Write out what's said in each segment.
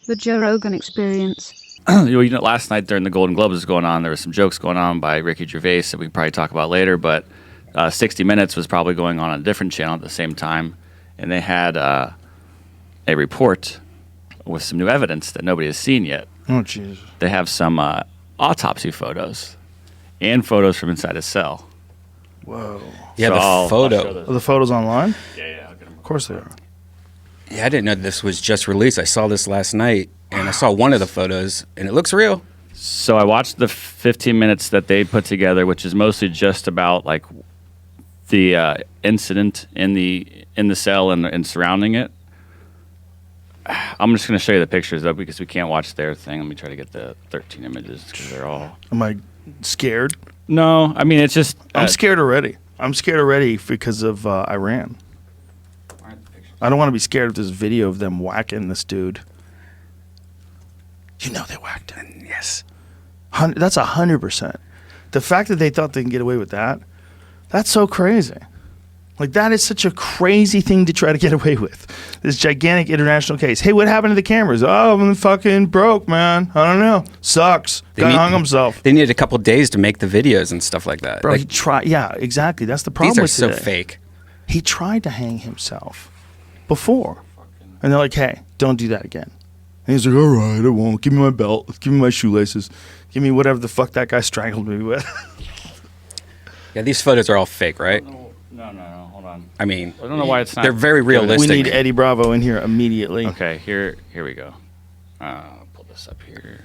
The Joe Rogan Experience. Last night during the Golden Globes was going on, there was some jokes going on by Ricky Gervais that we can probably talk about later, but 60 Minutes was probably going on a different channel at the same time, and they had a report with some new evidence that nobody has seen yet. Oh, jeez. They have some autopsy photos and photos from inside a cell. Whoa. Yeah, So the I'll photo. show those. Are the photos online? Yeah, I'll get them. Of course they are. Yeah, I didn't know this was just released. I saw this last night, and I saw one of the photos, and it looks real. So I watched the 15 minutes that they put together, which is mostly just about like the incident in the cell and surrounding it. I'm just going to show you the pictures though, because we can't watch their thing. Let me try to get the 13 images because they're all. Am I scared? No, I mean it's just. I'm scared already. I'm scared already because of Iran. I don't want to be scared of this video of them whacking this dude. You know they whacked him. Yes. That's 100%. The fact that they thought they can get away with that, that's so crazy. Like, that is such a crazy thing to try to get away with. This gigantic international case. Hey, what happened to the cameras? Oh, I'm fucking broke, man. I don't know. Sucks. Guy hung himself. They needed a couple days to make the videos and stuff like that. Bro, Like, he tried. Yeah, exactly. That's the problem these are with so today. fake. He tried to hang himself before. And they're like, hey, don't do that again. And he's like, all right, I won't. Give me my belt. Give me my shoelaces. Give me whatever the fuck that guy strangled me with. Yeah, these photos are all fake, right? No, hold on. I mean, I don't know why it's not. they're very We realistic. need Eddie Bravo in here immediately. Okay, here we go. I'll pull this up here.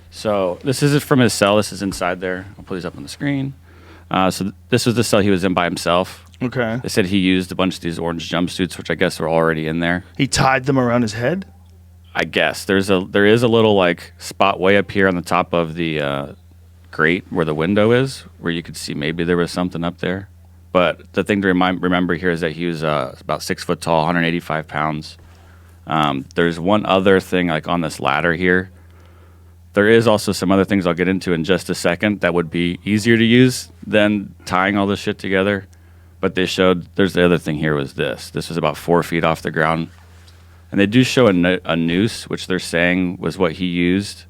So this is from his cell. This is inside there. I'll pull these up on the screen. This was the cell he was in by himself. Okay. They said he used a bunch of these orange jumpsuits, which I guess were already in there. He tied them around his head? I guess there is a little like spot way up here on the top of the grate where the window is, where you could see maybe there was something up there. But the thing to remember here is that he was about 6 foot tall, 185 pounds. There's one other thing like on this ladder here. There is also some other things I'll get into in just a second that would be easier to use than tying all this shit together. But they showed, there's the other thing here was this. This was about 4 feet off the ground. And they do show a noose, which they're saying was what he used.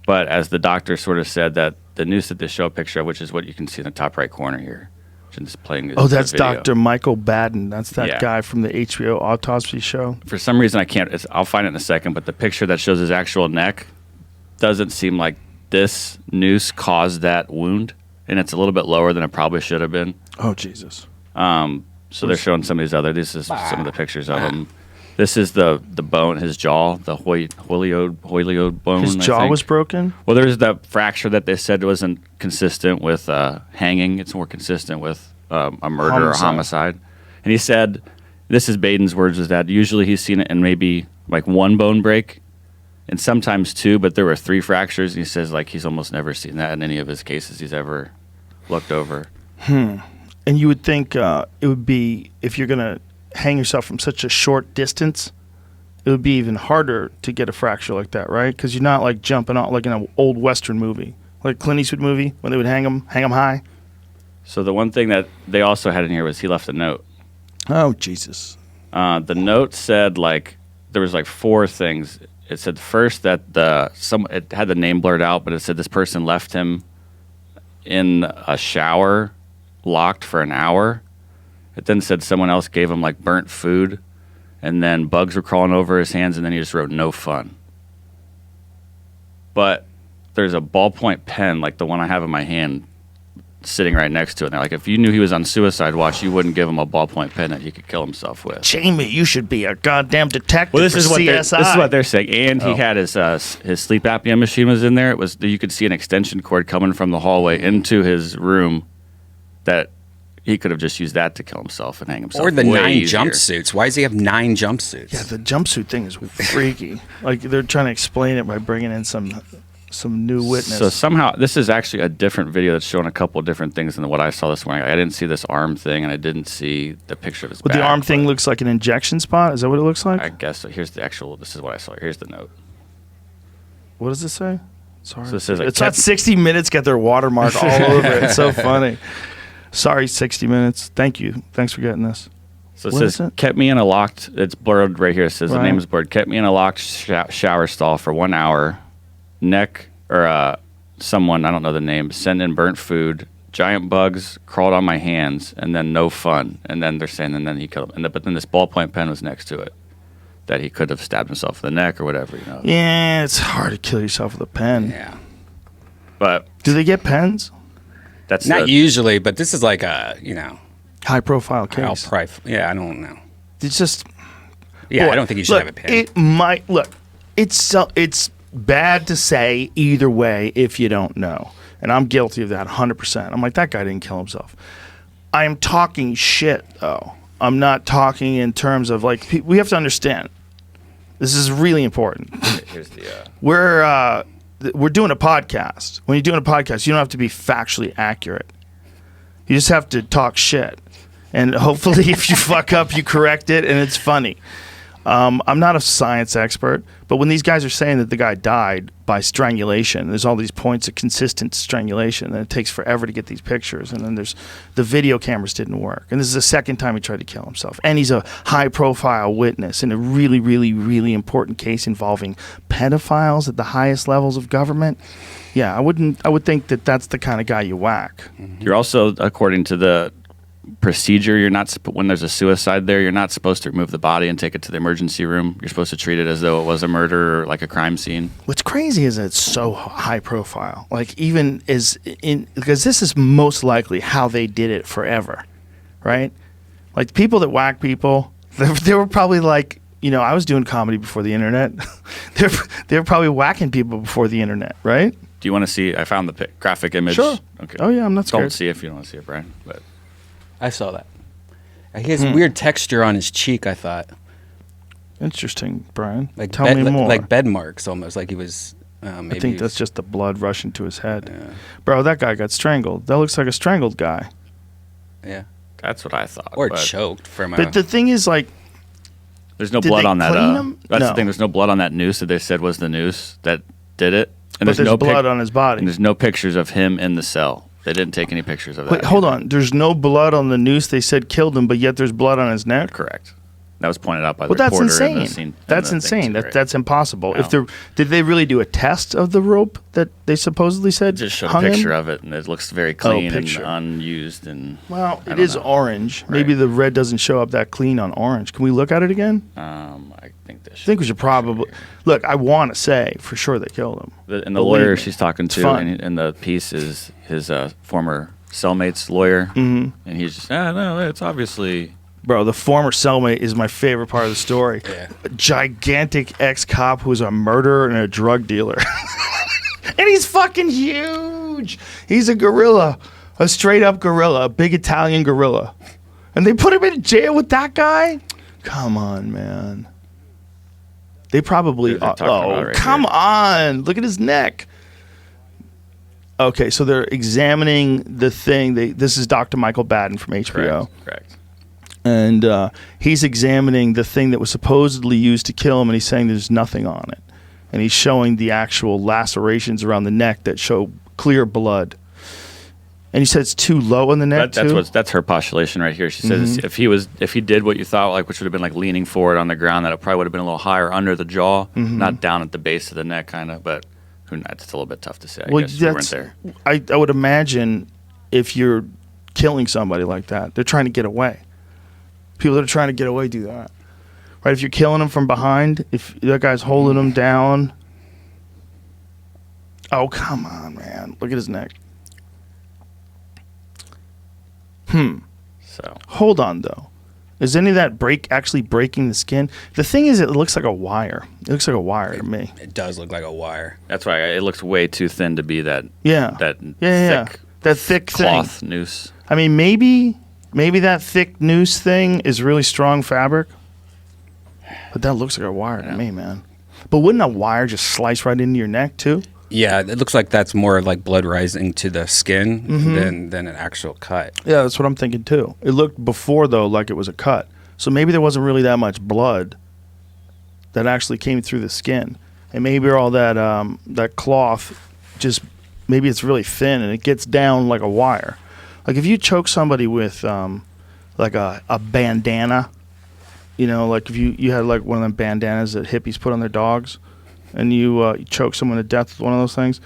But as the doctor sort of said, that the noose that they show a picture of, which is what you can see in the top right corner here. Which is playing Oh, that's the video. Dr. Michael Baden. That's that Yeah. guy from the HBO autopsy show. For some reason, I can't. I'll find it in a second. But the picture that shows his actual neck doesn't seem like this noose caused that wound, and it's a little bit lower than it probably should have been. Oh, Jesus. So they're showing some of these other. This is some of the pictures of him. This is the bone, his jaw, the holioid bone. His I jaw think. was broken? Well, there's that fracture that they said wasn't consistent with hanging. It's more consistent with a murder or homicide. And he said, this is Baden's words, is that usually he's seen it in maybe like one bone break and sometimes two, but there were 3 fractures. And he says like he's almost never seen that in any of his cases he's ever looked over. And you would think it would be, if you're going to hang yourself from such a short distance, it would be even harder to get a fracture like that, right? Because you're not like jumping off like in an old Western movie, like Clint Eastwood movie, when they would hang him high. So the one thing that they also had in here was he left a note. Oh, Jesus. The note said like there was like 4 things. It said first that it had the name blurred out, but it said this person left him in a shower, locked for an hour. It then said someone else gave him like burnt food, and then bugs were crawling over his hands, and then he just wrote no fun. But there's a ballpoint pen like the one I have in my hand sitting right next to it. Now, like if you knew he was on suicide watch, you wouldn't give him a ballpoint pen that he could kill himself with. Jamie, you should be a goddamn detective Well, this for is CSI. what they're saying. And he had his sleep apnea machine was in there. It was you could see an extension cord coming from the hallway into his room. That he could have just used that to kill himself and hang himself. Or the way 9 easier. jumpsuits. Why does he have 9 jumpsuits? Yeah, the jumpsuit thing is freaky. Like they're trying to explain it by bringing in some new witness. So somehow this is actually a different video that's showing a couple of different things than what I saw this morning. I didn't see this arm thing, and I didn't see the picture of his But back. the arm thing looks like an injection spot. Is that what it looks like? I guess so. Here's the actual. This is what I saw. Here's the note. What does it say? Sorry. So it says, like, it's not 60 Minutes get their watermark all over it. It's so funny. Sorry, 60 Minutes. Thank you. Thanks for getting this. So it What says, is it? kept me in a locked, it's blurred right here. It says the Right. name is blurred. Kept me in a locked shower stall for 1 hour. Someone, I don't know the name, sent in burnt food. Giant bugs crawled on my hands, and then no fun. And then they're saying, and then he killed him. But then this ballpoint pen was next to it, that he could have stabbed himself in the neck or whatever, you know. Yeah, it's hard to kill yourself with a pen. Yeah. But Do they get pens? that's Not the- usually, but this is like a, High profile I'll case. yeah, I don't know. It's just. Yeah, Boy, I don't think you should look, have a pen. It might look. It's bad to say either way if you don't know, and I'm guilty of that 100%. I'm like, that guy didn't kill himself. I am talking shit though. I'm not talking in terms of like we have to understand. This is really important. Here's the. We're doing a podcast. When you're doing a podcast, you don't have to be factually accurate. You just have to talk shit. And hopefully if you fuck up, you correct it and it's funny. I'm not a science expert, but when these guys are saying that the guy died by strangulation, there's all these points of consistent strangulation, and it takes forever to get these pictures. And then there's the video cameras didn't work. And this is the second time he tried to kill himself. And he's a high-profile witness in a really, really, really important case involving pedophiles at the highest levels of government. Yeah, I would think that that's the kind of guy you whack. You're also, according to the procedure, you're not when there's a suicide there, you're not supposed to remove the body and take it to the emergency room. You're supposed to treat it as though it was a murder or like a crime scene. What's crazy is that it's so high profile. Like even because this is most likely how they did it forever, right? Like people that whack people, they were probably like, I was doing comedy before the internet. They were probably whacking people before the internet, right? Do you want to see? I found the graphic image. Sure. Okay. Oh yeah, I'm not scared. Don't see if you don't want to see it, Brian. But I saw that. He has a weird texture on his cheek, I thought. Interesting, Brian. Like Tell me more. Like bed marks almost, like he was maybe I think that's just the blood rushing to his head. Bro, that guy got strangled. That looks like a strangled guy. Yeah. that's what I thought. Or but choked from a... But the thing is, like, there's no did blood they on that. clean him? That's No. the thing. There's no blood on that noose that they said was the noose that did it. And but there's no blood on his body. And there's no pictures of him in the cell. They didn't take any pictures of that. Wait, hold on. There's no blood on the noose they said killed him, but yet there's blood on his neck? Correct. That was pointed out by the Well, that's reporter in insane. the scene. That's in the thing insane. too, right? That's impossible. No. If did they really do a test of the rope that they supposedly said Just showed a hung picture him? of it, and it looks very clean and picture. unused. And Well, I it don't is know. orange. Right. Maybe the red doesn't show up that clean on orange. Can we look at it again? I think this. I think we should probably look. I want to say for sure they killed him. And the Believe lawyer me. she's talking It's to fun. in the piece is his former cellmate's lawyer, and he's just, no, it's obviously. Bro, the former cellmate is my favorite part of the story. Yeah. A gigantic ex-cop who's a murderer and a drug dealer. And he's fucking huge. He's a gorilla, a straight-up gorilla, a big Italian gorilla. And they put him in jail with that guy? Come on, man. They probably... They're talking about it right come here. on. Look at his neck. Okay, so they're examining the thing. This is Dr. Michael Baden from HBO. Correct. And he's examining the thing that was supposedly used to kill him, and he's saying there's nothing on it. And he's showing the actual lacerations around the neck that show clear blood. And he said it's too low in the neck, That's her postulation right here. She says if he did what you thought, like, which would have been like leaning forward on the ground, that it probably would have been a little higher under the jaw, not down at the base of the neck, kind of. But it's a little bit tough to say. I guess we weren't there. I would imagine if you're killing somebody like that, they're trying to get away. People that are trying to get away do that. Right? If you're killing them from behind, if that guy's holding them down. Oh, come on, man. Look at his neck. So Hold on, though. Is any of that actually breaking the skin? The thing is, it looks like a wire. It looks like a wire to me. It does look like a wire. that's why it looks way too thin to be that. Yeah. That Yeah. thick That thick cloth thing. noose. I mean, maybe that thick noose thing is really strong fabric. But that looks like a wire to me, man. But wouldn't a wire just slice right into your neck, too? Yeah, it looks like that's more like blood rising to the skin than an actual cut. Yeah, that's what I'm thinking, too. It looked before, though, like it was a cut. So maybe there wasn't really that much blood that actually came through the skin. And maybe all that cloth just, maybe it's really thin and it gets down like a wire. Like if you choke somebody with like a bandana, you know, like if you had like one of them bandanas that hippies put on their dogs, and you choke someone to death with one of those things,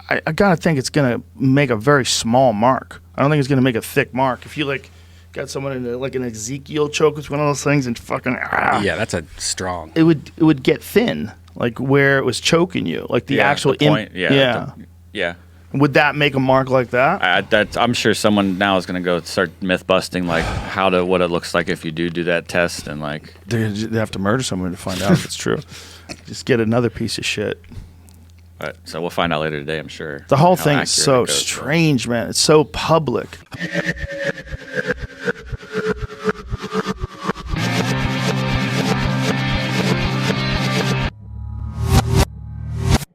I gotta think it's gonna make a very small mark. I don't think it's gonna make a thick mark. If you like got someone in like an Ezekiel choke with one of those things and fucking Yeah, that's a strong. it would get thin, like where it was choking you, like the actual the point. Yeah. Would that make a mark like that? I'm sure someone now is going to go start myth busting, like what it looks like if you do that test, and like They have to murder someone to find out if it's true. Just get another piece of shit. But, so we'll find out later today, I'm sure. The whole how thing is accurate so it goes, but- strange, man. It's so public.